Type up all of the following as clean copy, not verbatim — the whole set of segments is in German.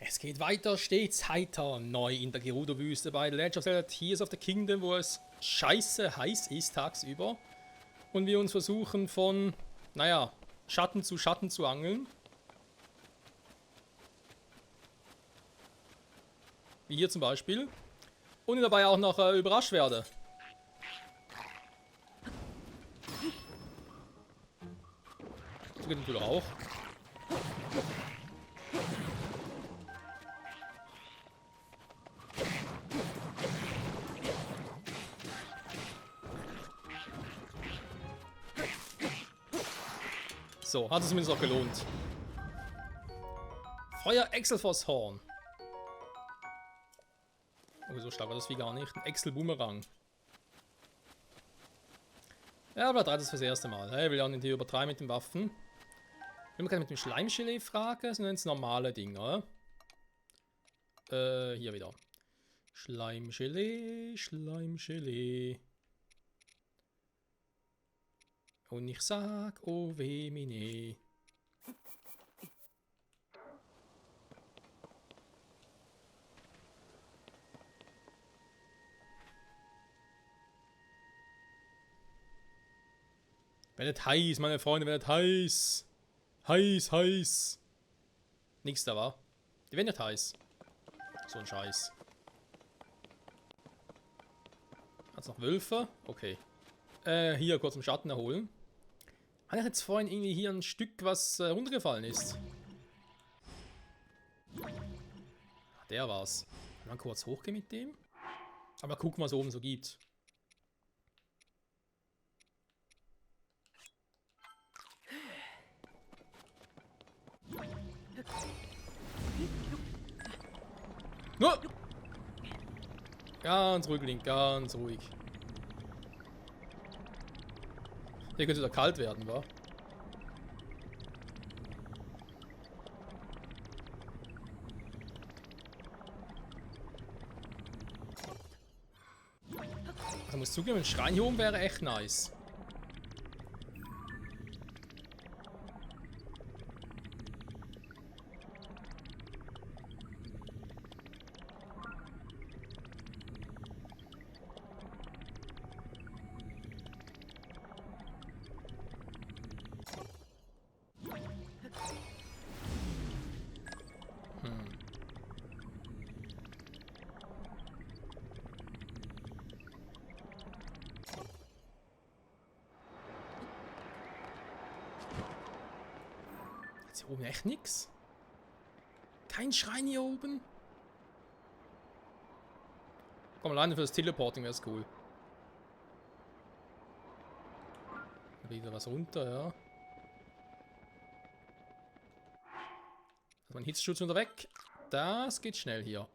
Es geht weiter, stets heiter, neu in der Gerudo-Wüste bei The Legend of Zelda Tears of the Kingdom, wo es scheiße heiß ist tagsüber. Und wir uns versuchen von, naja, Schatten zu angeln. Wie hier zum Beispiel. Und dabei auch noch überrascht werde. So geht natürlich auch. So, hat es zumindest auch gelohnt. Feuer Exelfoss-Horn. Oh, so stark war das wie gar nicht. Ein Excel-Boomerang. Ja, aber das fürs erste Mal. Hey, will ja nicht hier übertreiben mit den Waffen. Will man gerade mit dem Schleimgelee fragen? Das sind jetzt normale Dinger. Hier wieder. Schleimgelee, Schleimgelee. Und ich sag, oh weh, mine. Werdet heiß, meine Freunde, werdet heiß. Heiß, heiß. Nix da war. Die werden nicht heiß. So ein Scheiß. Hat's noch Wölfe? Okay. Hier kurz im Schatten erholen. Hat jetzt vorhin irgendwie hier ein Stück, was runtergefallen ist? Der war's. Mal kurz hochgehen mit dem. Aber gucken, was oben so gibt. Nur! Ganz ruhig, Link, ganz ruhig. Hier könnte wieder kalt werden, wa? Also muss zugeben, ein Schrein hier oben wäre echt nice. Hier oben echt nix? Kein Schrein hier oben? Komm, alleine für das Teleporting wäre es cool. Wieder was runter, ja. Also mein Hitzschutz unter weg. Das geht schnell hier.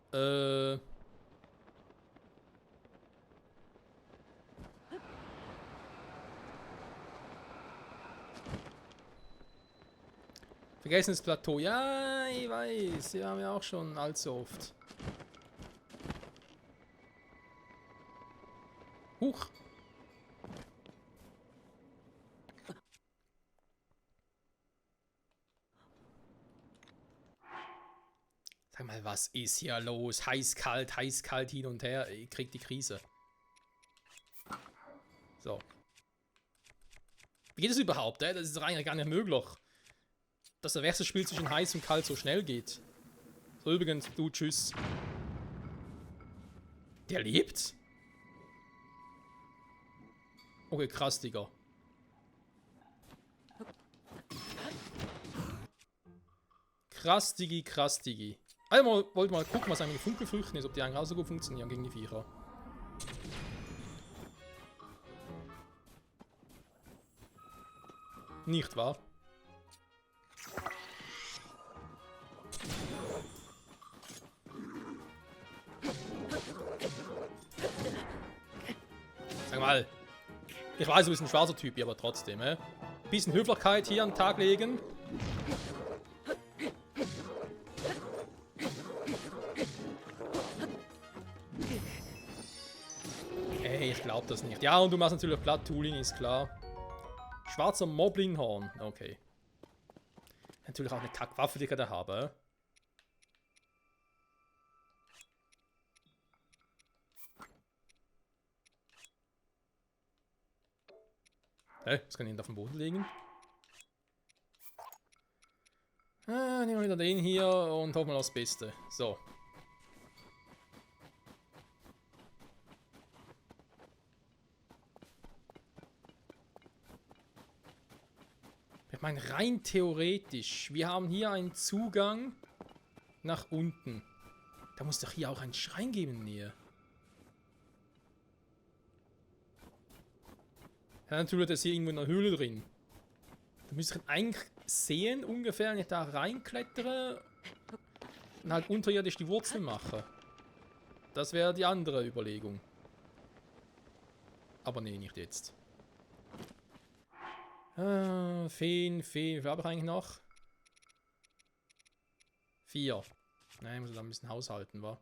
Vergessenes Plateau. Ja, ich weiß. Wir haben ja auch schon allzu oft. Huch. Sag mal, was ist hier los? Heiß, kalt hin und her. Ich krieg die Krise. So. Wie geht es überhaupt? Das ist eigentlich gar nicht möglich. Dass der Wechselspiel zwischen heiß und kalt so schnell geht. So, übrigens, du, tschüss. Der lebt? Okay, krass, Digga. Krass, Digi, krass, Digi. Also, wollte mal gucken, was eigentlich mit Funkelfrüchten ist, ob die eigentlich auch so gut funktionieren gegen die Viecher. Nicht wahr? Sag mal. Ich weiß, du bist ein schwarzer Typ, aber trotzdem, Bisschen Höflichkeit hier an den Tag legen. Ey, ich glaub das nicht. Ja, und du machst natürlich Blood Tooling, ist klar. Schwarzer Moblinghorn. Okay. Natürlich auch eine Kackwaffe, die ich gerade habe. Das kann ich auf den Boden legen. Nehmen wir wieder den hier und hoffen wir das Beste. So. Ich meine, rein theoretisch, wir haben hier einen Zugang nach unten. Da muss doch hier auch ein Schrein geben in der Nähe. Ja, natürlich ist hier irgendwo in der Höhle drin. Da müsste ich eigentlich sehen, ungefähr, wenn ich da reinklettere und halt unterirdisch die Wurzeln mache. Das wäre die andere Überlegung. Aber nee, nicht jetzt. Feen. Wie viel habe ich eigentlich noch? 4. Nein, ich muss da ein bisschen haushalten, wa?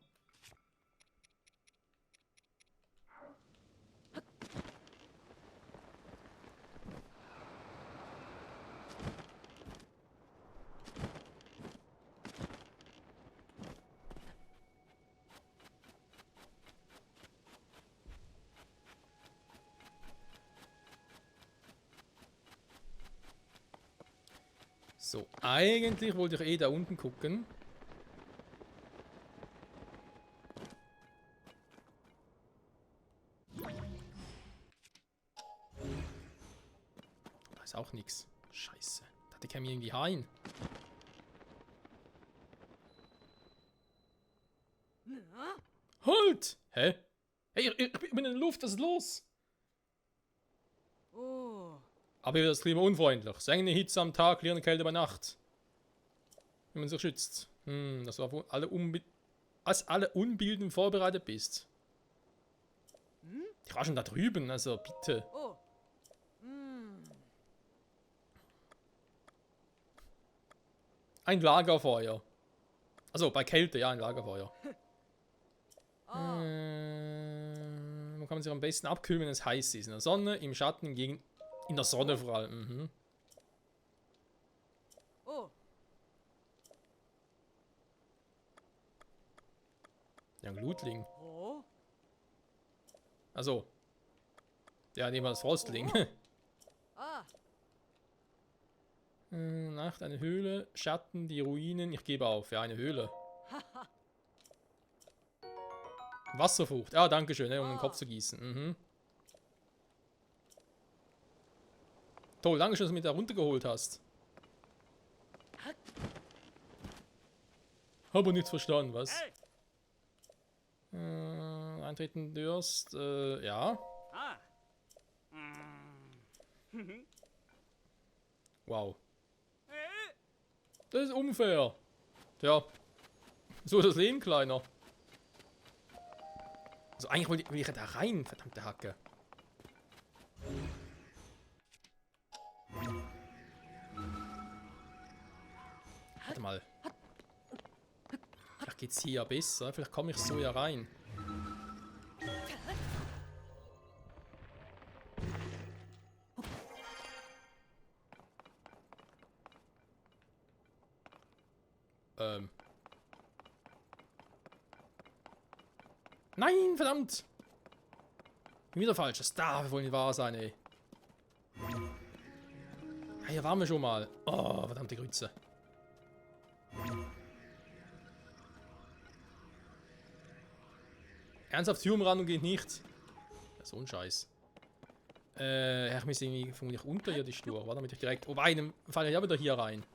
So, eigentlich wollte ich eh da unten gucken. Da ist auch nichts. Scheiße. Da käme ich irgendwie rein. Halt! Hä? Hey, ich bin in der Luft, was ist los? Aber hier wird das Klima unfreundlich. Sengende Hitze am Tag, klirrende Kälte bei Nacht. Wie man sich schützt. Das war wohl als alle Unbilden vorbereitet bist. Ich war schon da drüben, also bitte. Ein Lagerfeuer. Also bei Kälte, ja, ein Lagerfeuer. Wo kann man sich am besten abkühlen, wenn es heiß ist? In der Sonne, im Schatten, in der Sonne vor allem. Ja, ein Glutling. Also. Ja, nehmen wir das Frostling. Nacht, eine Höhle, Schatten, die Ruinen. Ich gebe auf. Ja, eine Höhle. Wasserfrucht. Ah, danke schön, um den Kopf zu gießen. Toll, danke schön, dass du mich da runtergeholt hast. Habe nichts verstanden, was? Eintreten Durst, ja. Wow. Das ist unfair. Tja. So ist das Leben kleiner. Also eigentlich will ich da rein, verdammte Hacke. Warte mal. Vielleicht geht's hier ja besser. Vielleicht komme ich so ja rein. Nein, verdammt! Wieder falsch. Das darf wohl nicht wahr sein, ey. Ja, hier waren wir schon mal. Oh, verdammte Grütze. Ernsthaft, Turmrandung geht nicht. Das ist so ein Scheiß. Ich muss irgendwie vermutlich unterirdisch durch. Warte, damit ich direkt... Oh, dann falle ich ja wieder hier rein.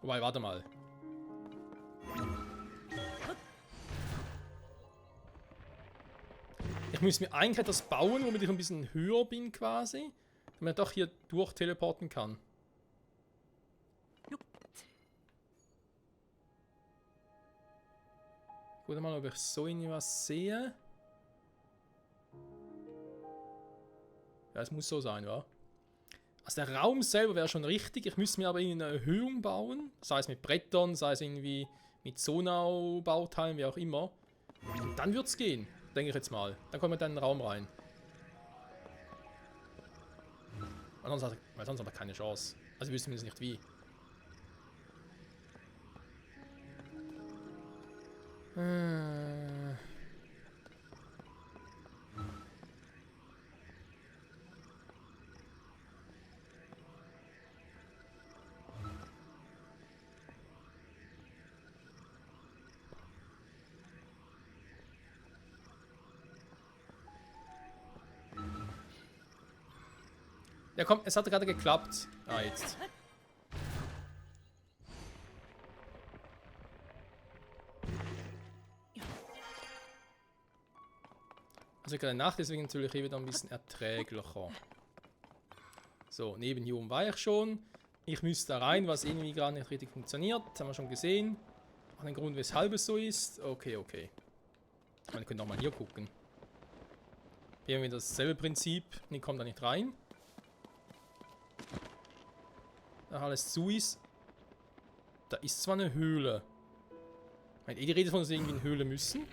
Wobei, warte mal. Ich muss mir eigentlich etwas bauen, womit ich ein bisschen höher bin quasi. Damit ich doch hier durch teleporten kann. Gut, mal, ob ich so irgendwie was sehe. Ja, es muss so sein, wa? Also der Raum selber wäre schon richtig. Ich müsste mir aber irgendwie eine Erhöhung bauen. Sei es mit Brettern, sei es irgendwie mit Sonau-Bauteilen, wie auch immer. Und dann wird's gehen, denke ich jetzt mal. Dann kommen wir dann in den Raum rein. Weil sonst hat er keine Chance. Also wir wissen jetzt nicht wie. Ja komm, es hat gerade geklappt. Ah, jetzt. Also gerade Nacht, deswegen natürlich hier wieder ein bisschen erträglicher. So, neben hier oben war ich schon. Ich müsste da rein, was irgendwie gerade nicht richtig funktioniert. Das haben wir schon gesehen. Auch den Grund, weshalb es so ist. Okay, okay. Man könnte auch mal hier gucken. Hier haben wir dasselbe Prinzip. Ich komme da nicht rein. Da alles zu ist. Da ist zwar eine Höhle. Die Rede von, dass wir irgendwie in Höhle müssen.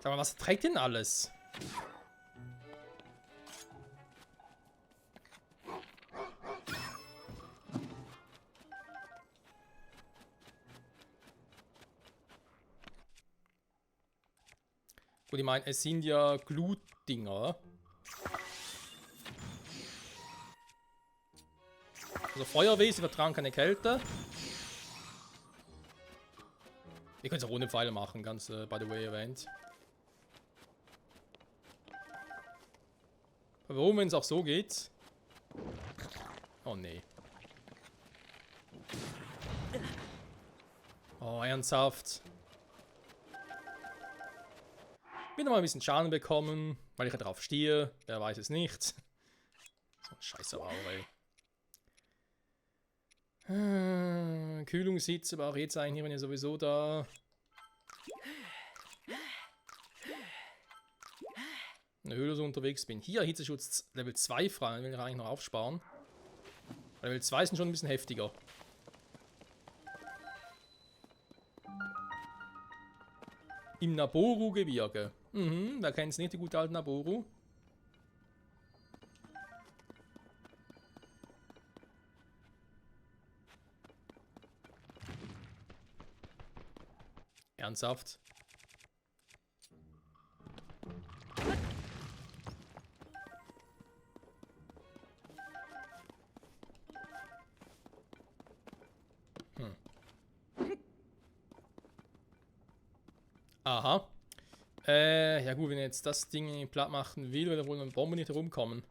Sag mal, was trägt denn alles? Gut, ich meine, es sind ja Glutdinger. Also Feuerwesen vertragen keine Kälte. Ihr könnt es auch ohne Pfeile machen, ganz by the way erwähnt. Warum, wenn es auch so geht? Oh nee. Oh, ernsthaft. Wieder mal ein bisschen Schaden bekommen, weil ich ja drauf stehe. Wer weiß es nicht. So ein Scheiße Bauer, ey. Kühlungssitz, aber auch jetzt eigentlich, wenn ihr sowieso da. In der Höhle so unterwegs bin. Hier Hitzeschutz Level 2 frei, dann will ich eigentlich noch aufsparen. Level 2 sind schon ein bisschen heftiger. Im Naboru-Gebirge. Wer kennt es nicht, die gute alte Naboru? Ernsthaft? Aha. Ja gut, wenn ich jetzt das Ding platt machen will, wird wohl mit Bomben nicht herumkommen.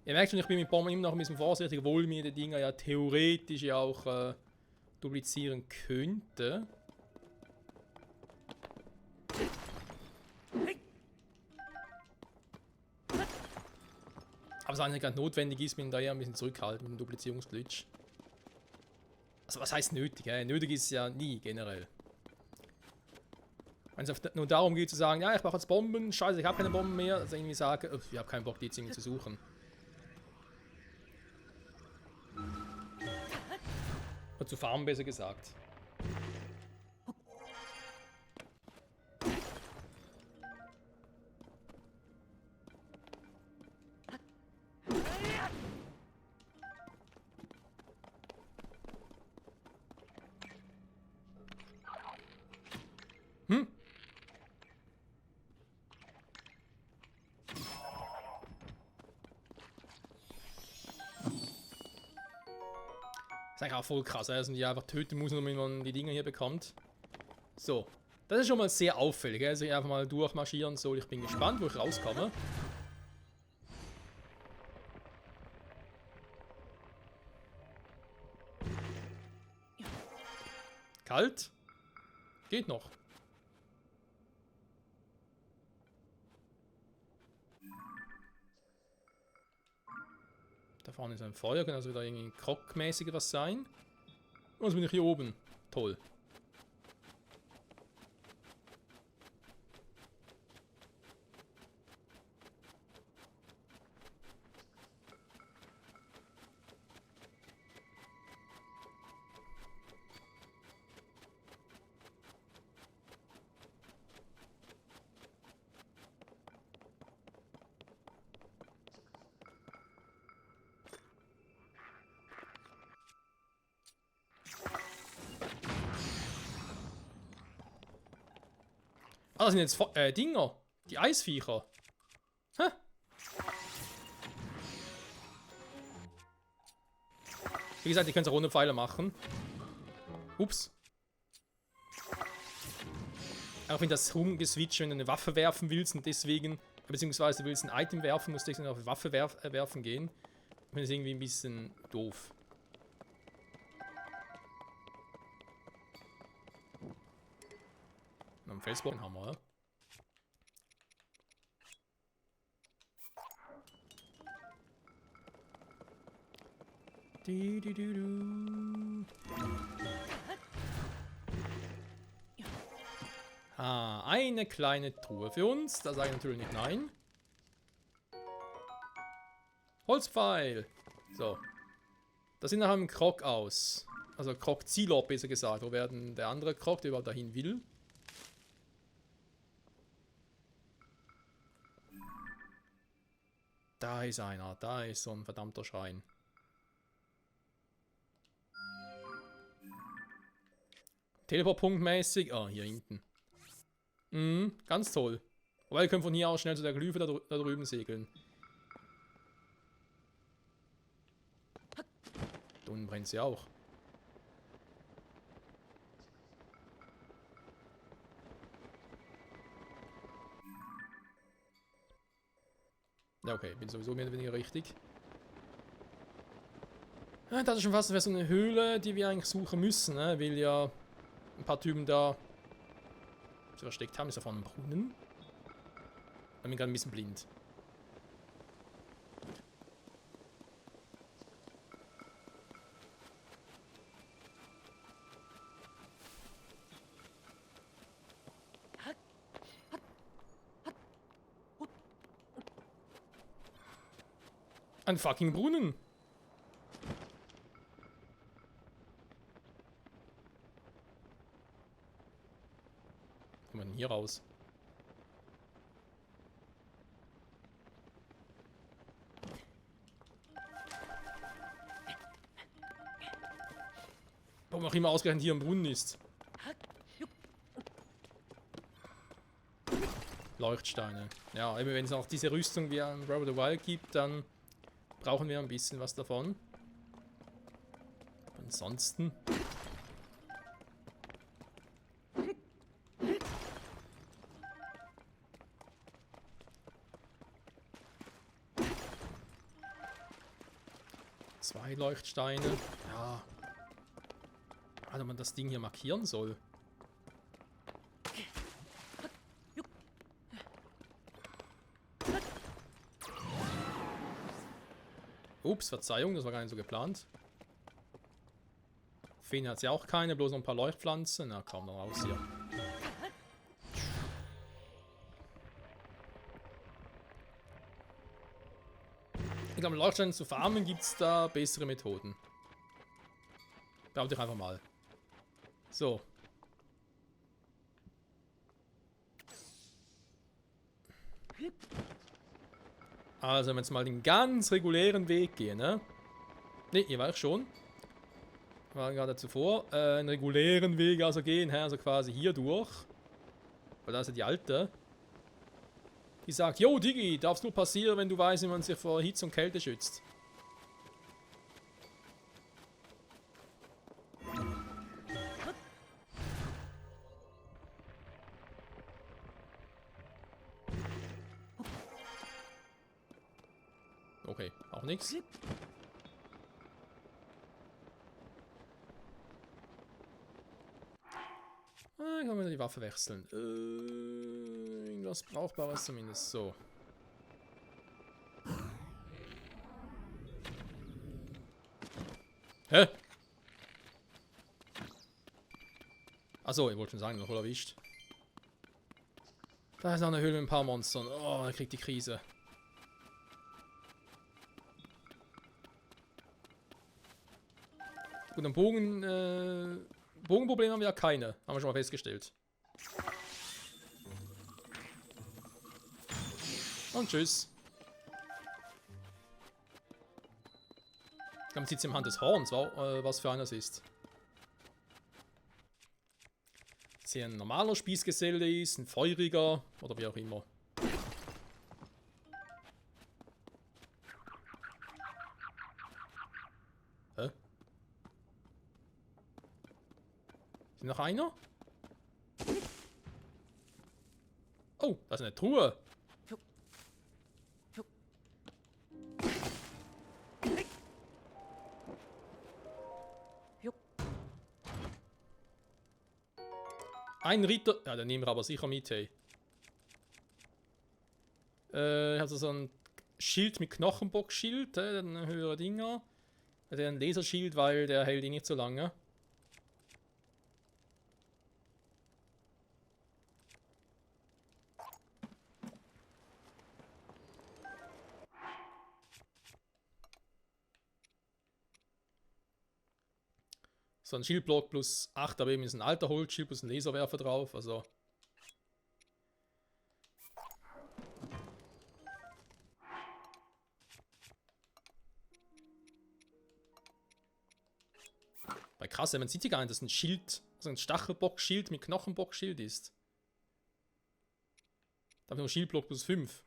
Ihr merkt schon, ich bin mit Bomben immer noch ein bisschen vorsichtig, obwohl mir die Dinger ja theoretisch ja auch duplizieren könnte. Aber es eigentlich gerade notwendig ist, bin ich da eher ein bisschen zurückhaltend mit dem Duplizierungsglitch. Also was heißt nötig? Nötig ist es ja nie generell. Wenn es nur darum geht zu sagen, ja, ich brauche jetzt Bomben, scheiße, ich habe keine Bomben mehr, also irgendwie sage, ich habe keinen Bock, die jetzt irgendwie zu suchen. Oder zu farmen, besser gesagt. Das ist eigentlich auch voll krass, dass man die einfach töten muss, damit man die Dinger hier bekommt. So, das ist schon mal sehr auffällig, also ich einfach mal durchmarschieren soll. Ich bin gespannt, wo ich rauskomme. Kalt? Geht noch. Da vorne ist ein Feuer, kann also wieder irgendwie krockmäßig was sein. Und jetzt bin ich hier oben. Toll. Ah, das sind jetzt Dinger. Die Eisviecher. Hä? Wie gesagt, ihr könnt es auch ohne Pfeile machen. Ups. Auch wenn das rumgeswitcht, wenn du eine Waffe werfen willst und deswegen, beziehungsweise willst ein Item werfen, musst du deswegen auf die Waffe werfen gehen. Ich finde das irgendwie ein bisschen doof. Am Felsblock haben wir, ja? Ah, eine kleine Truhe für uns. Da sage ich natürlich nicht nein. Holzpfeil. So. Das sieht nach einem Krog aus. Also Krog-Zielort besser gesagt. Wo werden der andere Krog, der überhaupt dahin will? Da ist einer. Da ist so ein verdammter Schrein. Teleportpunktmäßig. Ah, hier hinten. Mhm, ganz toll. Aber wir können von hier aus schnell zu der Glyphe da drüben segeln. Da unten brennt sie auch. Ja, okay, bin sowieso mehr oder weniger richtig. Ja, das ist schon fast so eine Höhle, die wir eigentlich suchen müssen, ne? Weil ja ein paar Typen da so versteckt haben. Ist da vorne ein Brunnen? Ich bin gerade ein bisschen blind. Ein fucking Brunnen. Kommt man denn hier raus? Warum auch immer ausgerechnet hier ein Brunnen ist. Leuchtsteine. Ja, eben wenn es auch diese Rüstung wie an Breath of the Wild gibt, dann brauchen wir ein bisschen was davon. Ansonsten... Zwei Leuchtsteine. Ja. Warte, man das Ding hier markieren soll. Ups, Verzeihung, das war gar nicht so geplant. Feen hat sie auch keine, bloß noch ein paar Leuchtpflanzen. Na, kaum noch raus hier. Ich glaube, Leuchtsteine zu farmen gibt es da bessere Methoden. Behaupte ich einfach mal. So. Also, wenn wir jetzt mal den ganz regulären Weg gehen, ne? Ne, hier war ich schon. War gerade zuvor. Einen regulären Weg also gehen, also quasi hier durch. Weil da ist ja die alte. Die sagt, yo Digi, darf's nur passieren, wenn du weißt, wie man sich vor Hitze und Kälte schützt. Okay, auch nichts. Ah, kann man die Waffe wechseln. Irgendwas Brauchbares zumindest. So. Hä? Achso, ich wollte schon sagen, noch wohl erwischt. Da ist noch eine Höhle mit ein paar Monstern. Oh, er kriegt die Krise. Gut, am Bogenproblem haben wir ja keine. Haben wir schon mal festgestellt. Und tschüss. Man sieht es im Hand des Horns, was für eines ist. Dass hier ein normaler Spießgeselle ist, ein feuriger oder wie auch immer. Hä? Ist noch einer? Oh, das ist eine Truhe. Ein Ritter. Ja, den nehmen wir aber sicher mit, hey. Also so ein Schild mit Knochenbockschild, ein höherer Dinger. Der ein Laserschild, weil der hält nicht so lange. So ein Schildblock plus 8, aber eben ist ein alter Holzschild plus ein Laserwerfer drauf, also. Weil krass, man sieht ja gar nicht, dass ein Schild, also ein Stachelbockschild mit Knochenbockschild ist. Da haben wir nur Schildblock plus 5.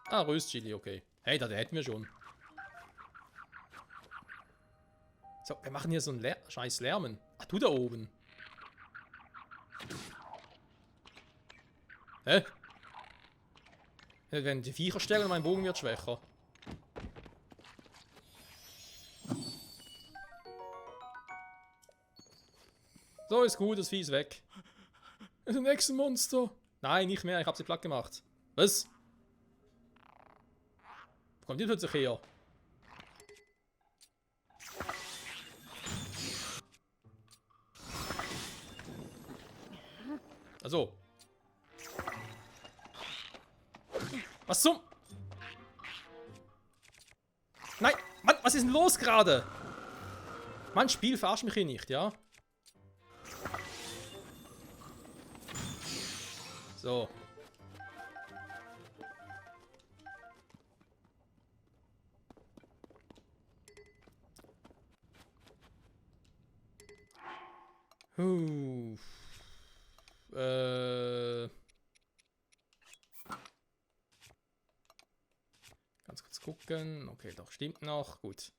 Ah, Röstchili, okay. Hey, da hätten wir schon. So, wir machen hier so einen scheiß Lärmen. Ach, du da oben. Hä? Wenn die Viecher sterben, mein Bogen wird schwächer. So, ist gut, das Vieh ist weg. Das ist ein Echsenmonster. Nein, nicht mehr, ich hab sie platt gemacht. Was? Wo kommt die plötzlich her? Also. Was zum? Nein, Mann, was ist denn los gerade? Mein Spiel verarscht mich hier nicht, ja? So. Ganz kurz gucken. Okay, doch, stimmt noch. Gut.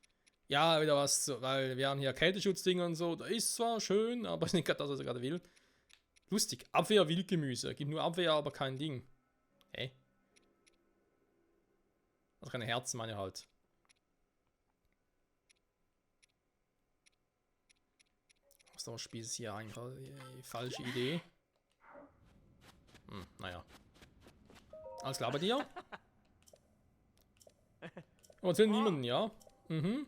Ja, wieder was, weil wir haben hier Kälteschutzdinge und so. Da ist zwar schön, aber ist nicht gerade das, was er gerade will. Lustig. Abwehr Wildgemüse. Gibt nur Abwehr, aber kein Ding. Hä? Also keine Herzen, meine halt. Was das Spiel ist hier eigentlich die falsche Idee. Naja. Alles klar bei dir? Oh, erzähl niemanden, ja? Mhm.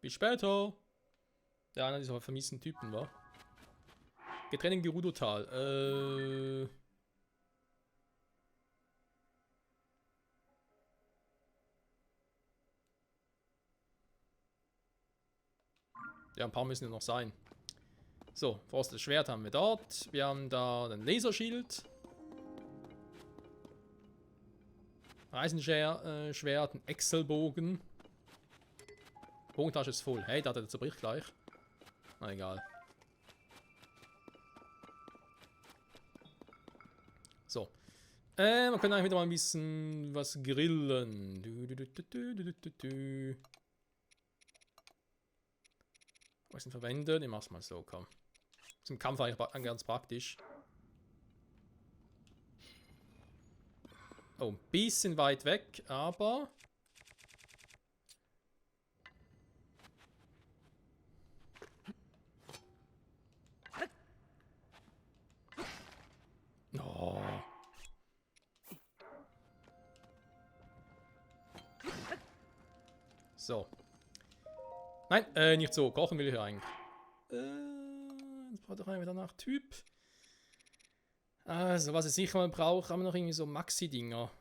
Bis später. Der einer dieser vermissten Typen war. Getränk Gerudo-Tal. Ja, ein paar müssen ja noch sein. So, Frostes Schwert haben wir dort. Wir haben da ein Laserschild. Schwert, ein Excelbogen. Bogentasche ist voll. Hey, da hat er zerbricht gleich. Na egal. So. Wir können eigentlich wieder mal ein bisschen was grillen. Was sind verwendet? Ich mach's mal so, komm. Zum Kampf eigentlich ganz praktisch. Oh, ein bisschen weit weg, aber... Oh. So. Nein, nicht so. Kochen will ich eigentlich. Jetzt braucht doch wieder nach Typ. Also, was ich sicher mal brauche, haben wir noch irgendwie so Maxi-Dinger.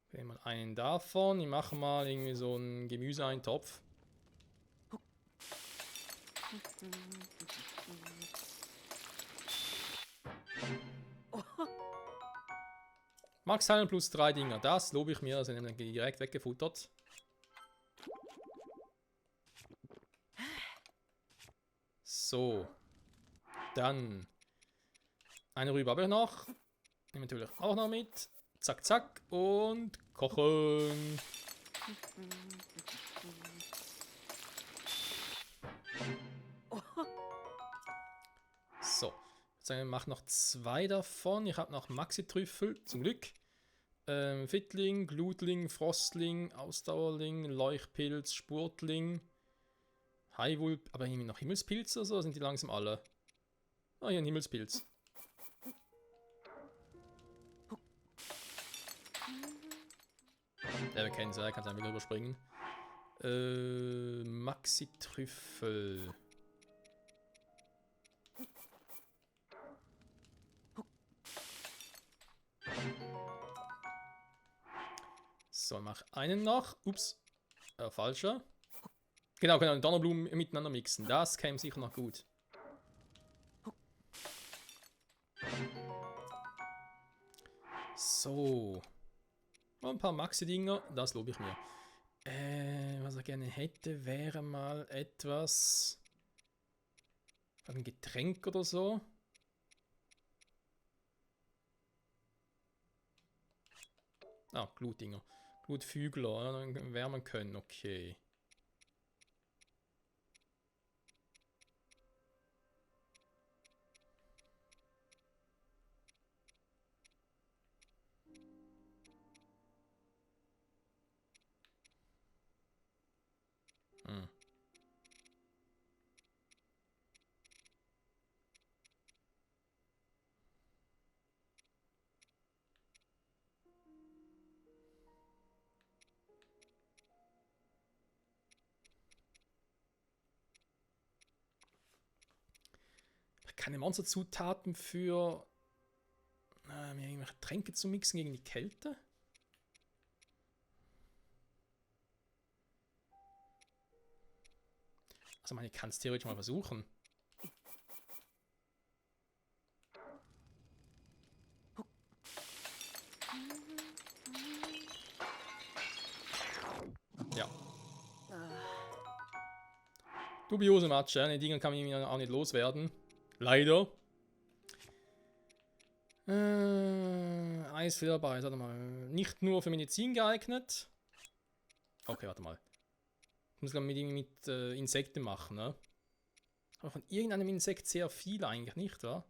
Okay, mal einen davon. Ich mache mal irgendwie so einen Gemüseeintopf. Max Heilen plus 3 Dinger. Das lobe ich mir. Also dann direkt weggefuttert. So. Dann. Eine Rübe habe ich noch. Nehmen natürlich auch noch mit. Zack, zack. Und kochen. Ich mache noch 2 davon. Ich habe noch Maxi-Trüffel, zum Glück. Fittling, Glutling, Frostling, Ausdauerling, Leuchtpilz, Spurtling, Highwulp, aber irgendwie noch Himmelspilze oder so, sind die langsam alle? Ah, hier ein Himmelspilz. Ja, wir kennen es, er kann es einfach überspringen. Maxi-Trüffel. So, mach einen noch. Ups. Falscher. Genau, Donnerblumen miteinander mixen. Das käme sicher noch gut. So. Noch ein paar Maxi-Dinger. Das lobe ich mir. Was ich gerne hätte, wäre mal etwas. Ein Getränk oder so. Ah, Glutdinger. Glutfügler, ja, dann wärmen können, okay. Hm. Keine Monsterzutaten für mir irgendwelche Tränke zu mixen gegen die Kälte? Also man kann es theoretisch mal versuchen. Ja. Dubiose Matsche, die Dinger kann man irgendwie auch nicht loswerden. Leider. Eisfederbeiß, warte mal. Nicht nur für Medizin geeignet. Okay, warte mal. Ich muss glaube mit Insekten machen, ne? Aber von irgendeinem Insekt sehr viel eigentlich, nicht wahr?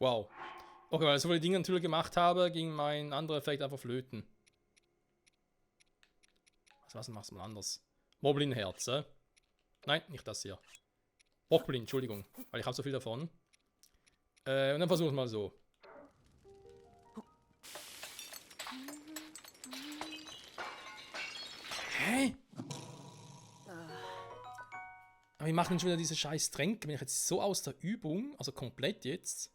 Wow. Okay, weil ich so viele Dinge natürlich gemacht habe, ging mein anderer Effekt einfach flöten. Was machst du mal anders? Moblin-Herz, Nein, nicht das hier. Moblin, Entschuldigung, weil ich habe so viel davon. Und dann versuchen wir mal so. Hä? Aber wir machen schon wieder diese scheiß Tränke. Bin ich jetzt so aus der Übung? Also komplett jetzt?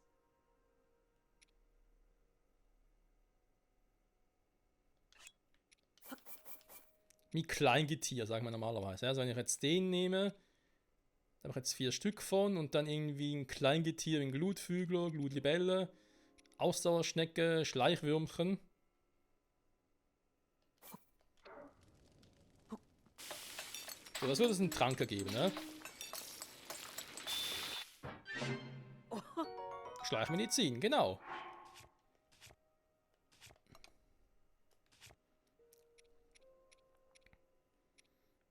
Wie Kleingetier, sagen wir normalerweise. Also wenn ich jetzt den nehme, da habe ich jetzt 4 Stück von und dann irgendwie ein Kleingetier, ein Glutfügler, Glutlibelle, Ausdauerschnecke, Schleichwürmchen. So, das würde es einen Trank ergeben, ne? Schleichmedizin, genau.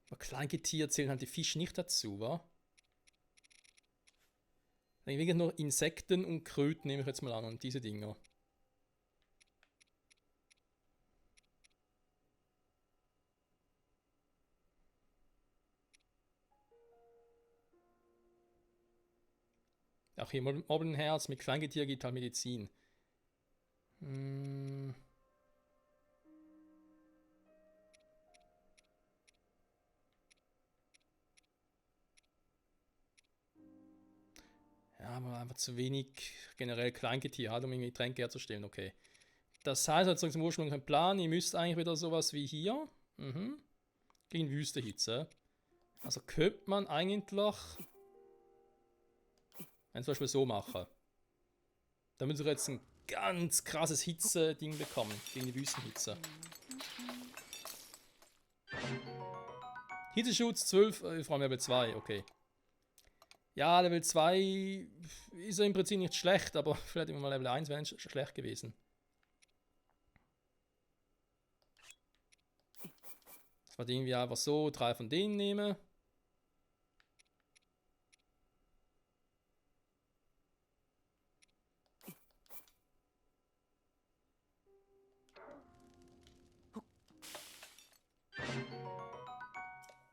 Aber Kleingetier zählen halt die Fische nicht dazu, wa? Dann wirklich nur Insekten und Kröten nehme ich jetzt mal an und diese Dinger. Auch hier Mobbelnherz mit Kleingetier gibt halt Medizin. Ja, aber einfach zu wenig generell Kleingetier hat, um irgendwie Tränke herzustellen, okay. Das heißt, halt zurück zum ursprünglichen Plan, ihr müsst eigentlich wieder sowas wie hier. Gegen Wüstehitze. Also könnte man eigentlich, wenn zum Beispiel so machen, dann würdet ihr jetzt ein ganz krasses Hitze-Ding bekommen, gegen die Wüstenhitze. Hitzeschutz 12, vor allem Level 2, okay. Ja, Level 2 ist ja im Prinzip nicht schlecht, aber vielleicht immer mal Level 1 wäre schlecht gewesen. Das war irgendwie einfach so, 3 von denen nehmen.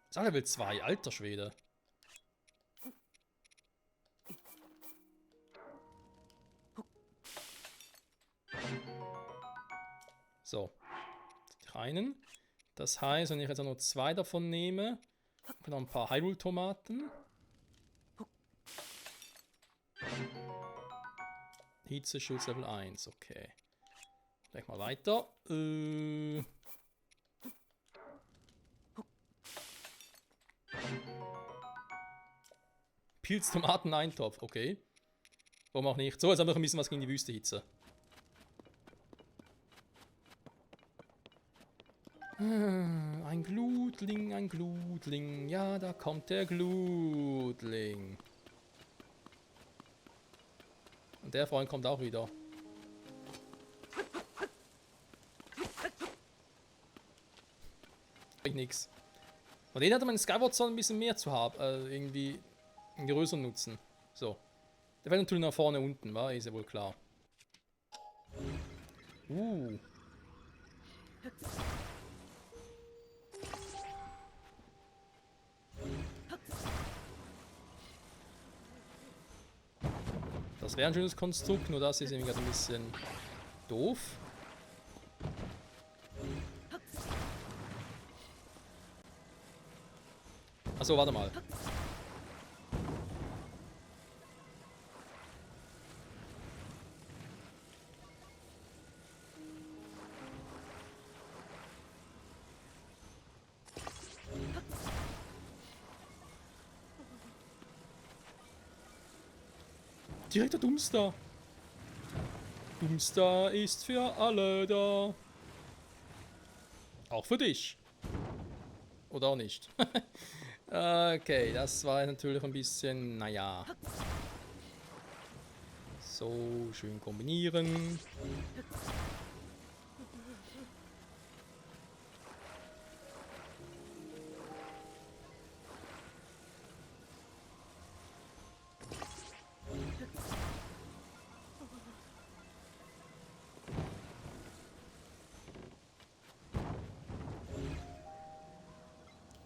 Das ist auch Level 2, alter Schwede. So. Die reinen. Das heißt, wenn ich jetzt auch noch 2 davon nehme, noch ein paar Hyrule-Tomaten. Hitzeschutz Level 1, okay. Gleich mal weiter. Pilz-Tomaten-Eintopf, okay. Warum auch nicht? So, jetzt haben wir noch ein bisschen was gegen die Wüstehitze. Ein Glutling, ein Glutling. Ja, da kommt der Glutling. Und der Freund kommt auch wieder. Nix. Von denen hatte man in Skyward Sword ein bisschen mehr zu haben. Irgendwie einen größeren Nutzen. So. Der fällt natürlich nach vorne unten, war? Ist ja wohl klar. Das wäre ein schönes Konstrukt, nur das ist irgendwie gerade ein bisschen doof. Achso, warte mal. Direkt der Dumpster. Dumpster ist für alle da. Auch für dich. Oder auch nicht. Okay, das war natürlich ein bisschen, naja. So, schön kombinieren.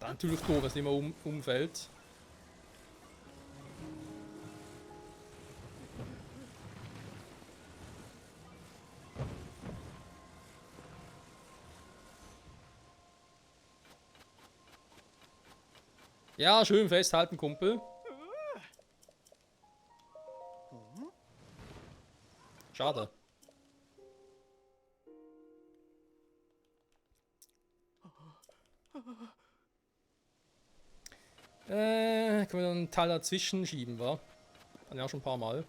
Natürlich doof, wenn es nicht mehr umfällt. Ja, schön festhalten, Kumpel. Schade. Können wir dann einen Teil dazwischen schieben, wa? Dann ja schon ein paar Mal.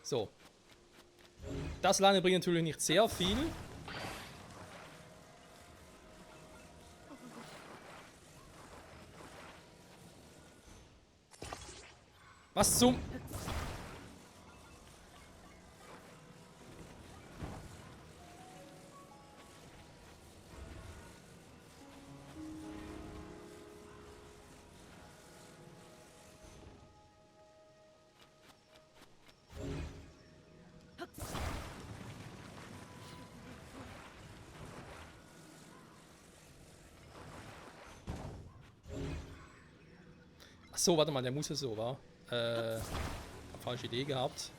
So. Das alleine bringt natürlich nicht sehr viel. Was zum... Achso, warte mal, der muss ja so, wa? Falsche Idee gehabt.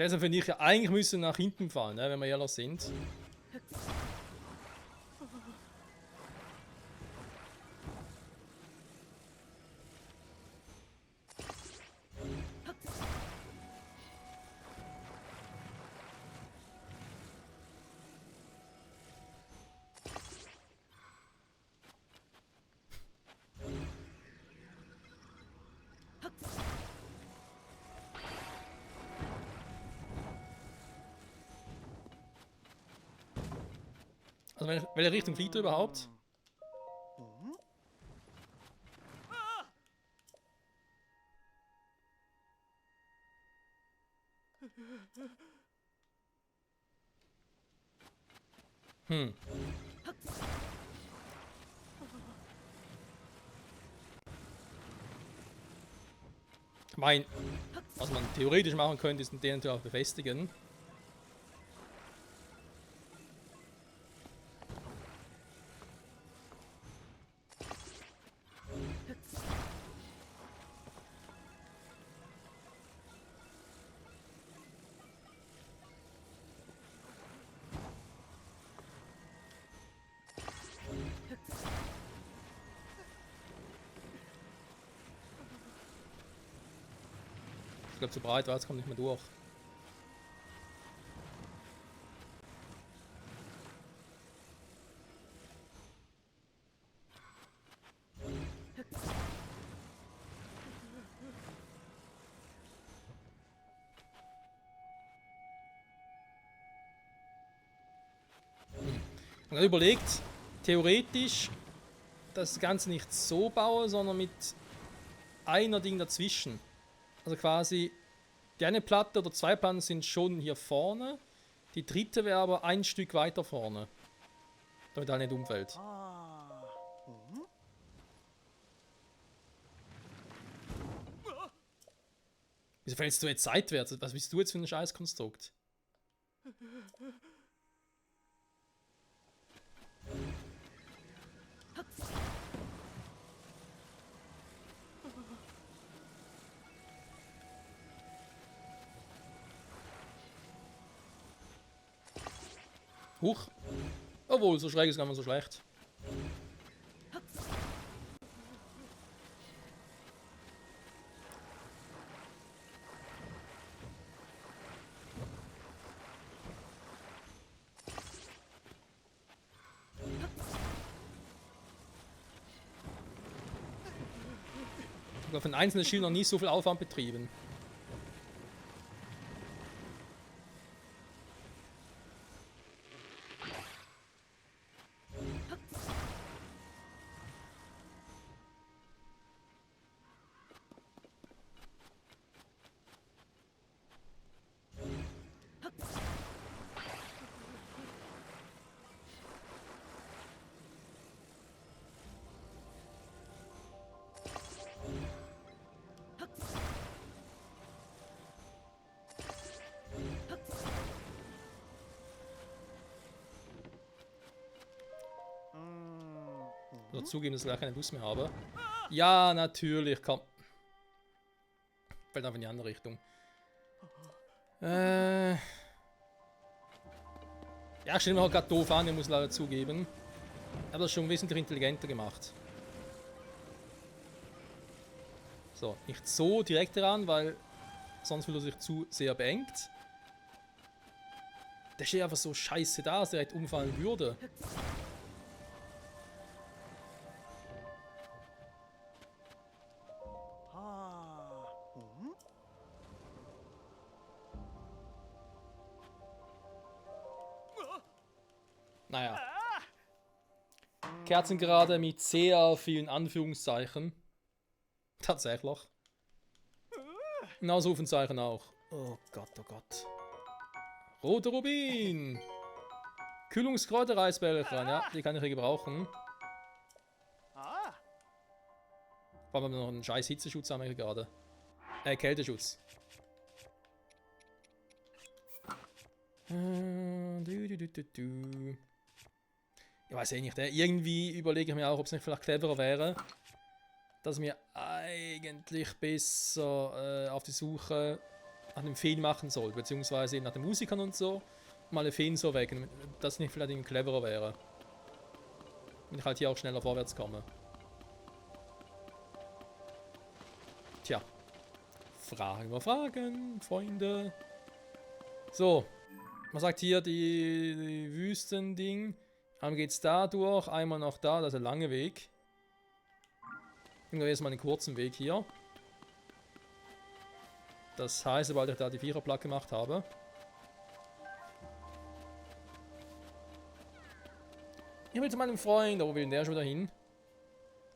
Deshalb finde ich ja, eigentlich müssen nach hinten fallen, ne, wenn wir ehrlich sind. Also welche Richtung fliegt er überhaupt? Hm. Ich meine, was man theoretisch machen könnte, ist den natürlich auch befestigen. Ich glaube, zu breit war es, kommt nicht mehr durch. Und dann überlegt, theoretisch das Ganze nicht so bauen, sondern mit einer Ding dazwischen. Also quasi, die eine Platte oder zwei Platten sind schon hier vorne, die dritte wäre aber ein Stück weiter vorne. Damit er nicht umfällt. Wieso fällst du jetzt seitwärts? Was bist du jetzt für ein Scheißkonstrukt? Huch. Obwohl, so schräg ist gar nicht so schlecht. Ich habe auf den einzelnen Schild noch nie so viel Aufwand betrieben. Ich muss zugeben, dass ich gar keine Lust mehr habe. Ja, natürlich, komm. Fällt einfach in die andere Richtung. Ja, stell mir halt gerade doof an, ich muss leider zugeben. Ich habe das schon wesentlich intelligenter gemacht. So, nicht so direkt daran, weil sonst will er sich zu sehr beengt. Der steht einfach so scheiße da, dass er direkt umfallen würde. Naja. Kerzengerade mit sehr vielen Anführungszeichen. Tatsächlich. Ein Ausrufenzeichen auch. Oh Gott, oh Gott. Roter Rubin. Kühlungskräuter-Reisbällchen, ja, die kann ich hier gebrauchen. Vor allem noch einen scheiß Hitzeschutz haben wir gerade. Kälteschutz. Ich weiß eh nicht, irgendwie überlege ich mir auch, ob es nicht vielleicht cleverer wäre, dass wir eigentlich besser auf die Suche nach dem Feen machen soll, beziehungsweise nach den Musikern und so, um alle Feen so wecken, das nicht vielleicht irgendwie cleverer wäre. Wenn ich halt hier auch schneller vorwärts komme. Tja. Fragen über Fragen, Freunde. So. Man sagt hier die Wüstending. Einmal geht's da durch, einmal noch da, das ist ein langer Weg. Ich nehme jetzt mal einen kurzen Weg hier. Das heißt, sobald ich da die Viererplatte gemacht habe. Ich will zu meinem Freund, aber wo will denn der schon wieder hin?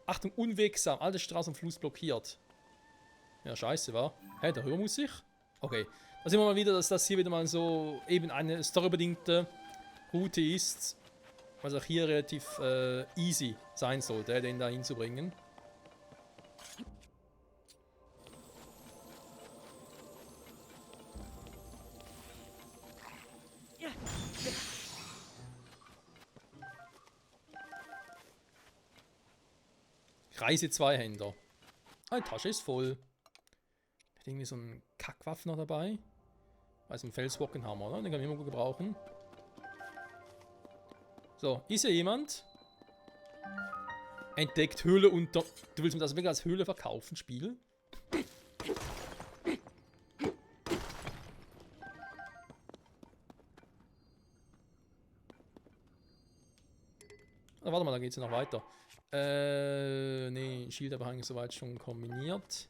Achtung, unwegsam, alte Straße und Fluss blockiert. Ja, scheiße, war. Hä, darüber muss ich? Okay. Da sehen wir mal wieder, dass das hier wieder mal so eben eine storybedingte Route ist. Was auch hier relativ easy sein sollte, den da hinzubringen. Reise Zweihänder. Eine Tasche ist voll. Hat irgendwie so einen Kackwaffen noch dabei. Also einen Felsbockenhammer, oder? Den kann ich immer gut gebrauchen. So, ist hier jemand? Entdeckt Höhle unter... Du willst mir das wirklich als Höhle verkaufen, Spiel? Oh, warte mal, da geht's ja noch weiter. Nee, Schilderbehang ist soweit schon kombiniert.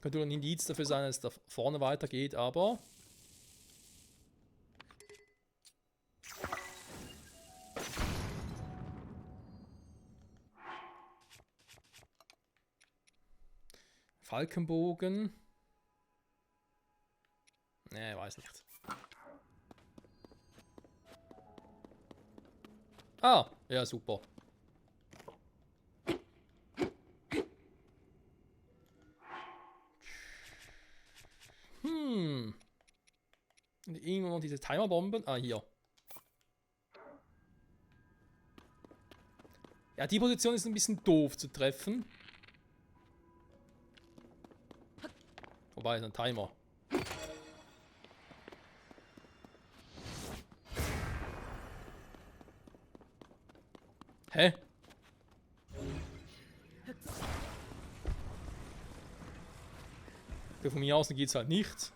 Könnte ein Indiz dafür sein, dass es da vorne weitergeht, aber... Falkenbogen. Nee, weiß nicht. Ah, ja, super. Irgendwo noch diese Timerbomben. Ah, hier. Ja, die Position ist ein bisschen doof zu treffen. Wobei, ist ein Timer. Hä? Von mir aus geht's halt nicht.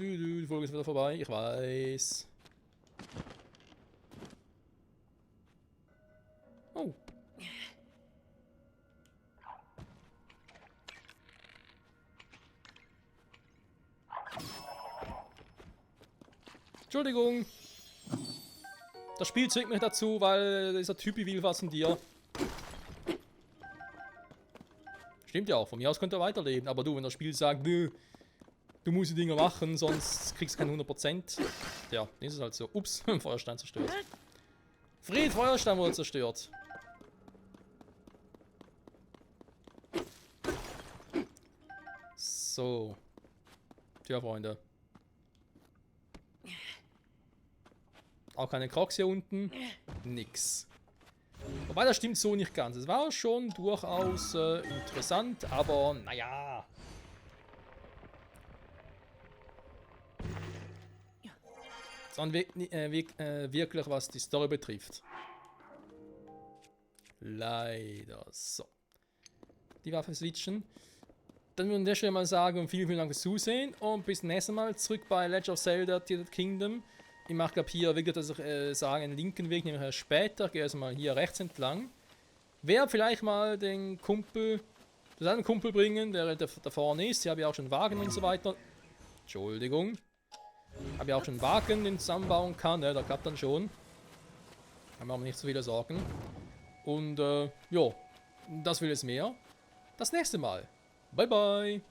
Die Folge ist wieder vorbei, ich weiß. Oh. Entschuldigung. Das Spiel zwingt mich dazu, weil dieser Typ will was von dir. Stimmt ja auch, von mir aus könnte er weiterleben, aber du, wenn das Spiel sagt, du musst die Dinger machen, sonst kriegst du keine 100%. Ja, dann ist es halt so. Ups, Feuerstein zerstört. Fried, Feuerstein wurde zerstört. So. Tja, Freunde. Auch keine Crocs hier unten. Nix. Wobei, das stimmt so nicht ganz. Es war schon durchaus interessant, aber naja. Sondern wirklich, was die Story betrifft. Leider. So. Die Waffe switchen. Dann würde ich an der Stelle mal sagen, vielen Dank fürs Zusehen und bis zum nächsten Mal zurück bei Legend of Zelda Tears of the Kingdom. Ich mache glaube hier wirklich, dass ich sage, einen linken Weg, nämlich später. Ich gehe also mal hier rechts entlang. Wer vielleicht mal den Kumpel, seinen Kumpel bringen, der da vorne ist. Hier habe ich auch schon Wagen und so weiter. Entschuldigung. Habe ich auch schon einen Wagen, den zusammenbauen kann. Ja, da klappt dann schon. Da machen wir nicht so viele Sorgen. Und ja, das will es mehr. Das nächste Mal. Bye bye.